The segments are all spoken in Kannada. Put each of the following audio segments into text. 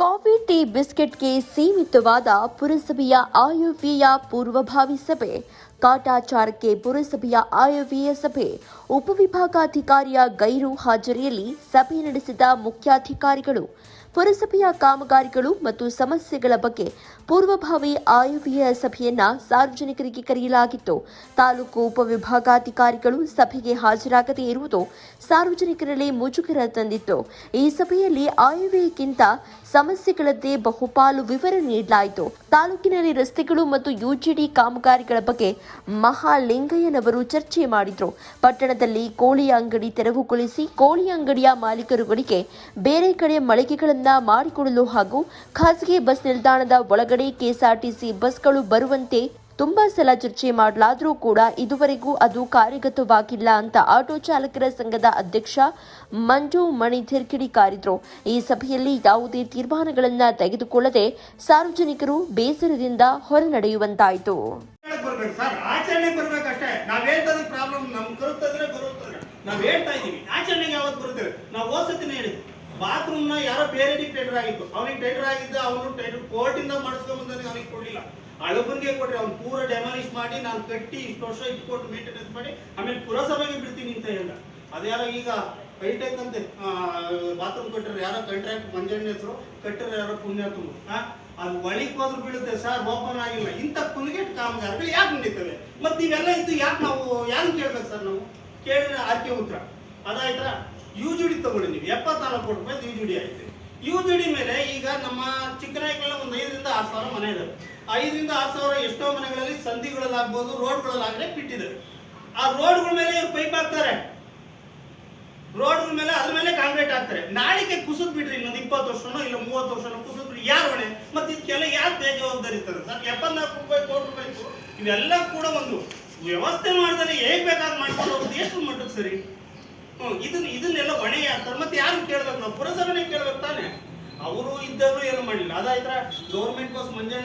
ಕಾಫಿ ಟೀ ಬಿಸ್ಕೆಟ್ಗೆ ಸೀಮಿತವಾದ ಪುರಸಭೆಯ ಆಯವ್ಯಯ ಪೂರ್ವಭಾವಿ ಸಭೆ, ಕಾಟಾಚಾರಕ್ಕೆ ಪುರಸಭೆಯ ಆಯವ್ಯಯ ಸಭೆ, ಉಪವಿಭಾಗಾಧಿಕಾರಿಯ ಗೈರು ಹಾಜರಿಯಲ್ಲಿ ಸಭೆ ನಡೆಸಿದ ಮುಖ್ಯಾಧಿಕಾರಿಗಳು. ಪುರಸಭೆಯ ಕಾಮಗಾರಿಗಳು ಮತ್ತು ಸಮಸ್ಯೆಗಳ ಬಗ್ಗೆ ಪೂರ್ವಭಾವಿ ಆಯವ್ಯಯ ಸಭೆಯನ್ನ ಸಾರ್ವಜನಿಕರಿಗೆ ಕರೆಯಲಾಗಿತ್ತು. ತಾಲೂಕು ಉಪವಿಭಾಗಾಧಿಕಾರಿಗಳು ಸಭೆಗೆ ಹಾಜರಾಗದೇ ಇರುವುದು ಸಾರ್ವಜನಿಕರಲ್ಲಿ ಮುಜುಗರ ತಂದಿತ್ತು. ಈ ಸಭೆಯಲ್ಲಿ ಆಯವ್ಯಯಕ್ಕಿಂತ ಸಮಸ್ಯೆಗಳದ್ದೇ ಬಹುಪಾಲು ವಿವರ ನೀಡಲಾಯಿತು. ತಾಲೂಕಿನಲ್ಲಿ ರಸ್ತೆಗಳು ಮತ್ತು ಯುಜಿಡಿ ಕಾಮಗಾರಿಗಳ ಬಗ್ಗೆ ಮಹಾಲಿಂಗಯ್ಯನವರು ಚರ್ಚೆ ಮಾಡಿದ್ರು. ಪಟ್ಟಣದಲ್ಲಿ ಕೋಳಿ ಅಂಗಡಿ ತೆರವುಗೊಳಿಸಿ ಕೋಳಿ ಅಂಗಡಿಯ ಮಾಲೀಕರುಗಳಿಗೆ ಬೇರೆ ಕಡೆ ಮಳಿಗೆಗಳನ್ನು ಮಾಡಿಕೊಡಲು ಹಾಗೂ ಖಾಸಗಿ ಬಸ್ ನಿಲ್ದಾಣದ ಒಳಗಡೆ ಕೆಎಸ್ಆರ್ಟಿಸಿ ಬಸ್ಗಳು ಬರುವಂತೆ ತುಂಬಾ ಸಲ ಚರ್ಚೆ ಮಾಡಲಾದರೂ ಕೂಡ ಇದುವರೆಗೂ ಅದು ಕಾರ್ಯಗತವಾಗಿಲ್ಲ ಅಂತ ಆಟೋ ಚಾಲಕರ ಸಂಘದ ಅಧ್ಯಕ್ಷ ಮಂಜು ಮಣಿಧರ್ ಕಿಡಿಕಾರಿದ್ರು. ಈ ಸಭೆಯಲ್ಲಿ ಯಾವುದೇ ತೀರ್ಮಾನಗಳನ್ನ ತೆಗೆದುಕೊಳ್ಳದೆ ಸಾರ್ವಜನಿಕರು ಬೇಸರದಿಂದ ಹೊರನಡೆಯುವಂತಾಯಿತು. ಬಾತ್ರೂಮ್ ಯಾರೋ ಬೇರೆ ಟೆಂಡರ್ ಆಗಿತ್ತು, ಅವನಿಗೆ ಟೆಂಡರ್ ಆಗಿದ್ದ, ಅವನು ಕೋರ್ಟ್ ಇಂದ ಮಾಡಿಸ್ಕೊಂಡ್ ಬಂದ ಅವನಿಗೆ ಕೊಡ್ಲಿಲ್ಲ, ಅಳಬನ್ಗೆ ಕೊಟ್ರಿ, ಅವ್ನು ಪೂರ ಡೆಮಾಲಿಷ್ ಮಾಡಿ ನಾನು ಕಟ್ಟಿ ಇಷ್ಟು ವರ್ಷ ಇಟ್ಕೊಟ್ಟು ಮೇಂಟೆನೆನ್ಸ್ ಮಾಡಿ ಆಮೇಲೆ ಪುರಸಭೆಗೆ ಬಿಡ್ತೀನಿ ಅಂತ ಹೇಳ. ಅದ್ಯಾರೋ ಈಗ ಹೈಟೆಕ್ ಅಂತೆ ಬಾತ್ರೂಮ್ ಕಟ್ಟರೆ ಯಾರೋ ಕಾಂಟ್ರಾಕ್ಟ್ ಮಂಜಣ್ಣ ಹೆಸರು ಕಟ್ಟರೆ ಯಾರೋ ಪುಣ್ಯ ತುಂಬ ಅದು ಒಳಿಕ್ ಹೋದ್ರು ಬೀಳುತ್ತೆ ಸರ್, ಓಪನ್ ಆಗಿಲ್ಲ. ಇಂಥ ಕುಲ್ಗೆಟ್ ಕಾಮಗಾರಿಗಳು ಯಾಕೆ ನಡೀತವೆ? ಮತ್ತೆ ಇವೆಲ್ಲ ಇದ್ದು ಯಾಕೆ ನಾವು ಯಾರು ಕೇಳ್ಬೇಕು ಸರ್? ನಾವು ಕೇಳಿದ್ರೆ ಆರ್ಕೆ ಉತ್ತರ ಅದಾಯ್ತಾ? ಯುಜಿಡಿ ತಗೊಳ್ಳಿ, ನೀವು 74 ಕೋಟಿ ರೂಪಾಯಿ ಯುಜಿಡಿ ಆಯ್ತು. ಯುಜಿಡಿ ಮೇಲೆ ಈಗ ನಮ್ಮ ಚಿಕ್ಕನಾಯಕಲ್ಲ ಒಂದು 5 ರಿಂದ 6 ಸಾವಿರ ಮನೆ ಇದಾವೆ. 5 ರಿಂದ 6 ಸಾವಿರ ಎಷ್ಟೋ ಮನೆಗಳಲ್ಲಿ ಸಂಧಿಗಳಲ್ಲಾಗ್ಬೋದು, ರೋಡ್ಗಳಲ್ಲಾಗಲೇ ಬಿಟ್ಟಿದ್ದಾರೆ. ಆ ರೋಡ್ಗಳ ಮೇಲೆ ಇವ್ರು ಪೈಪ್ ಹಾಕ್ತಾರೆ, ರೋಡ್ಗಳ ಮೇಲೆ ಅದ್ರ ಮೇಲೆ ಕಾಂಕ್ರೀಟ್ ಹಾಕ್ತಾರೆ. ನಾಳಿಕೆ ಕುಸಿದ್ ಬಿಟ್ರಿ ಇನ್ನೊಂದು 20 ವರ್ಷನೋ ಇಲ್ಲ 30 ವರ್ಷನೋ ಕುಸಿದ್ ಬಿಟ್ರಿ, ಯಾರು ಹೊಣೆ? ಮತ್ತೆ ಇದಕ್ಕೆಲ್ಲ ಯಾರು ಬೇಜವಾಬ್ದಾರಿ ಇರ್ತಾರೆ ಸರ್? 74 ರೂಪಾಯಿ ಕೋಟಿ ರೂಪಾಯಿ ಇವೆಲ್ಲ ಕೂಡ ಒಂದು ವ್ಯವಸ್ಥೆ ಮಾಡಿದರೆ ಹೇಗ್ ಬೇಕಾದ್ರೆ ಮಾಡ್ಕೊಂಡು ಹೋಗೋದು ಎಷ್ಟು ಮಟ್ಟಕ್ಕೆ ಸರಿ? ಇದನ್ನೆಲ್ಲ ಹೊಣೆ ಆಗ್ತಾರೆ. ಮತ್ತೆ ಯಾರು ಕೇಳ್ಬೇಕು? ನಾವು ಪುರಸಭೆನೇ ಕೇಳ್ಬೇಕು ತಾನೆ. ಅವರು ಇದ್ದರು ಏನು ಮಾಡಲಿಲ್ಲ. ಅದಾಯ್ತಾ? ಗೌರ್ಮೆಂಟ್ ಬಸ್ ಮಂಜಣ್ಣ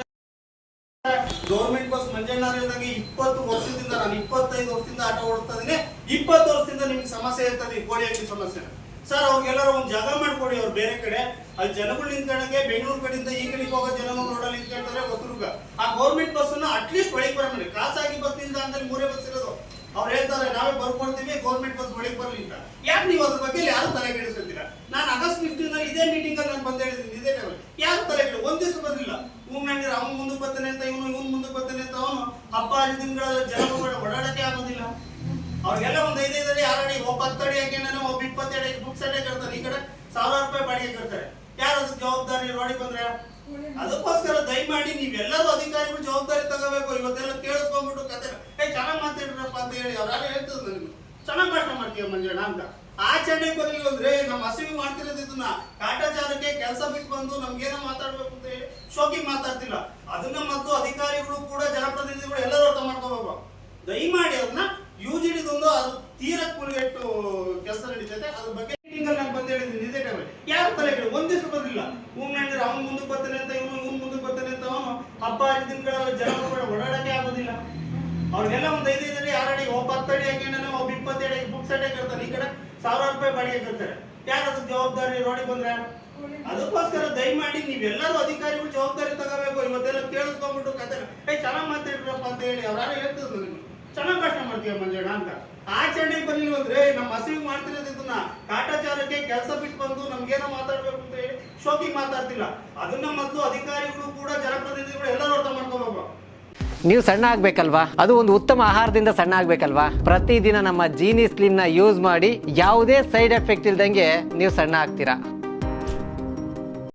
20 ವರ್ಷದಿಂದ, ನಾನು 25 ವರ್ಷದಿಂದ ಆಟೋ ಓಡಿಸ್ತಾ ಇದ್ದೀನಿ. 20 ವರ್ಷದಿಂದ ನಿಮ್ಗೆ ಸಮಸ್ಯೆ ಇರ್ತದೆ, ಕೋಳಿ ಅಂಗಡಿ ಸಮಸ್ಯೆ ಸರ್. ಅವ್ರಿಗೆಲ್ಲರೂ ಒಂದು ಜಾಗ ಮಾಡ್ಕೊಡಿ, ಅವ್ರು ಬೇರೆ ಕಡೆ ಅಲ್ಲಿ ಜನಗಳು ನಿಂತ್ಕೊಂಡಂಗೆ ಬೆಂಗಳೂರು ಕಡೆಯಿಂದ ಈ ಕಡೆಗೆ ಹೋಗೋ ಜನಗಳು ರೋಡಲ್ಲಿ ನಿಂತ್ಕೊಳ್ತಾರೆ ಹೊಸದುರ್ಗ. ಆ ಗೌರ್ಮೆಂಟ್ ಬಸ್ ಅನ್ನು ಅಟ್ಲೀಸ್ಟ್ ಒಳಗೆ ಬರಲಿ. ಖಾಸಗಿ ಬಸ್ ನಿಲ್ದಾಣದಲ್ಲಿ 3 ಬಸ್ ಇರೋದು. ಅವ್ರು ಹೇಳ್ತಾರೆ ನಾವೇ ಬರ್ಕೊಡ್ತೀವಿ, ಗೌರ್ಮೆಂಟ್ ಬಸ್ ಒಳಗೆ ಬರಲಿ ಅಂತ. ಯಾಕೆ ನೀವು ಅದ್ರ ಬಗ್ಗೆ ಯಾರು ತಲೆ ಕೆಡಿಸ್ಕೊಳ್ತೀರಾ? ನಾನು ಆಗಸ್ಟ್ 15 ಇದೇ ಮೀಟಿಂಗ್ ಅಲ್ಲಿ ನಾನು ಬಂದು ಹೇಳಿದ್ದೀನಿ, ಇದೇ ಟೈಮಲ್ಲಿ ಯಾರು ತಲೆ ಕೆಡಿ ಒಂದ್ ದಿವಸ ಬರಲಿಲ್ಲ. ಹೂಮ್ನಾಂಡಿರ ಅವ್ನು ಮುಂದಕ್ಕೆ ಬರ್ತಾನೆ ಅಂತ, ಇವನು ಮುಂದಕ್ಕೆ ಬರ್ತಾನೆ ಅಂತ, ಅವನು ಹಬ್ಬ ಹರಿದಿನಗಳಲ್ಲಿ ಜನಗಳು ಓಡಾಡಕ್ಕೆ ಆಗೋದಿಲ್ಲ. ಅವ್ರಿಗೆಲ್ಲ ಒಂದು 5 ಅಡಿ 6 ಅಡಿ, ಒಬ್ಬ 10 ಅಡಿ ಹಾಕ್ಯಾನ, ಒಬ್ಬ 20 ಅಡಿ ಬುಕ್ಸ್ ಅಡಿ ಕಟ್ತಾರೆ. ಈ ಕಡೆ 1000 ರೂಪಾಯಿ ಬಾಡಿಗೆ ಕಟ್ತಾರೆ. ಯಾರು ಅದಕ್ಕೆ ಜವಾಬ್ದಾರಿ ನೋಡಿ ಬಂದ್ರೆ? ಅದಕ್ಕೋಸ್ಕರ ದಯಮಾಡಿ ನೀವೆಲ್ಲರೂ ಅಧಿಕಾರಿಗಳು ಜವಾಬ್ದಾರಿ ತಗೋಬೇಕು. ಇವತ್ತೆಲ್ಲ ಕೇಳಿಸ್ಕೊಂಡ್ಬಿಟ್ಟು ಕತೆ ಚೆನ್ನಾಗಿ ಮಾತಾಡ್ರಪ್ಪ ಅಂತ ಹೇಳಿ ಅವ್ರು ಯಾರು ಹೇಳ್ತದ ನನಗೆ ಚೆನ್ನಾಗಿ ಭಾಷಣ ಮಾಡ್ತೀಯ ಮಂಜಣ್ಣ ಅಂತ. ಆಚರಣೆ ಬರಲಿಲ್ಲ ಅಂದ್ರೆ ನಮ್ಮ ಹಸಿವಿ ಮಾಡ್ತಿರೋದು ಇದನ್ನ ಕಾಟಾಚಾರಕ್ಕೆ ಕೆಲಸ ಬಿಟ್ಟು ಬಂದು ನಮ್ಗೇನೋ ಮಾತಾಡ್ಬೇಕು ಅಂತ ಹೇಳಿ ಶೋಕಿ ಮಾತಾಡ್ತಿಲ್ಲ. ಅದನ್ನ ಮತ್ತು ಅಧಿಕಾರಿಗಳು ಕೂಡ ಜನಪ್ರತಿನಿಧಿಗಳು ಎಲ್ಲರೂ ಅರ್ಥ ಮಾಡ್ಕೋಬೇಕು. ದಯಮಾಡಿ ಅದನ್ನ ಯುಜಿಡಿದೊಂದು ಅದು ತೀರಾ ಕುರಿಗೆಟ್ಟು ಕೆಲಸ ನಡೀತೈತೆ. ಅದ್ರ ಬಗ್ಗೆ ಮೀಟಿಂಗ್ ಅಲ್ಲಿ ನಾನು ಬಂದು ಹೇಳಿದ್ದೀನಿ, ಇದೇ ಟೈಮಲ್ಲಿ ಯಾರು ತಲೆ ಕೆಡಿ ಒಂದ್ ದಿವಸ ಬರಲಿಲ್ಲ. ಹೂಮ್ನಾಂಡಿರ ಅವ್ನು ಮುಂದಕ್ಕೆ ಬರ್ತಾನೆ ಅಂತ, ಇವನು ಮುಂದಕ್ಕೆ ಬರ್ತಾನೆ ಅಂತ, ಅವನು ಹಬ್ಬ ಹರಿದಿನಗಳಲ್ಲಿ ಜನಗಳು ಓಡಾಡಕ್ಕೆ ಆಗೋದಿಲ್ಲ. ಅವ್ರಿಗೆಲ್ಲ ಒಂದು 5 ಅಡಿ 6 ಅಡಿ, ಒಬ್ಬ 10 ಅಡಿ ಹಾಕ್ಯಾನ, ಒಬ್ಬ 20 ಅಡಿ ಬುಕ್ಸ್ ಅಡಿ ಕಟ್ತಾರೆ. ಈ ಕಡೆ 1000 ರೂಪಾಯಿ ಬಾಡಿಗೆ ಕಟ್ತಾರೆ. ಯಾರು ಅದಕ್ಕೆ ಜವಾಬ್ದಾರಿ ನೋಡಿ ಬಂದ್ರೆ? ಅದಕ್ಕೋಸ್ಕರ ದಯಮಾಡಿ ನೀವೆಲ್ಲರೂ ಅಧಿಕಾರಿಗಳು ಜವಾಬ್ದಾರಿ ತಗೋಬೇಕು. ಇವತ್ತೆಲ್ಲ ಕೇಳಿಸ್ಕೊಂಡ್ಬಿಟ್ಟು ಕತೆ ಚೆನ್ನಾಗಿ ಮಾತಾಡ್ರಪ್ಪ ಅಂತ ಹೇಳಿ ಅವ್ರು ಯಾರು ಹೇಳ್ತದ ನನಗೆ ಚೆನ್ನಾಗಿ ಭಾಷಣ ಮಾಡ್ತೀಯ ಮಂಜಣ್ಣ ಅಂತ. ಆಚರಣೆ ಬರಲಿಲ್ಲ ಅಂದ್ರೆ ನಮ್ಮ ಹಸಿವಿ ಮಾಡ್ತಿರೋದು ಇದನ್ನ ಕಾಟಾಚಾರಕ್ಕೆ ಕೆಲಸ ಬಿಟ್ಟು ಬಂದು ನಮ್ಗೇನೋ ಮಾತಾಡ್ಬೇಕು ಅಂತ ಹೇಳಿ ಶೋಕಿ ಮಾತಾಡ್ತಿಲ್ಲ. ಅದನ್ನ ಮತ್ತು ಅಧಿಕಾರಿಗಳು ಕೂಡ ಜನಪ್ರತಿನಿಧಿಗಳು ಎಲ್ಲರೂ ಅರ್ಥ ಮಾಡ್ಕೋಬೇಕು. ನೀವು ಸಣ್ಣ ಆಗ್ಬೇಕಲ್ವಾ? ಅದು ಒಂದು ಉತ್ತಮ ಆಹಾರದಿಂದ ಸಣ್ಣ ಆಗ್ಬೇಕಲ್ವಾ? ಪ್ರತಿದಿನ ನಮ್ಮ ಜೀನಿ ಸ್ಲಿಮ್ ನ ಯೂಸ್ ಮಾಡಿ ಯಾವುದೇ ಸೈಡ್ ಎಫೆಕ್ಟ್ ಇಲ್ದಂಗೆ ನೀವು ಸಣ್ಣ ಆಗ್ತೀರಾ.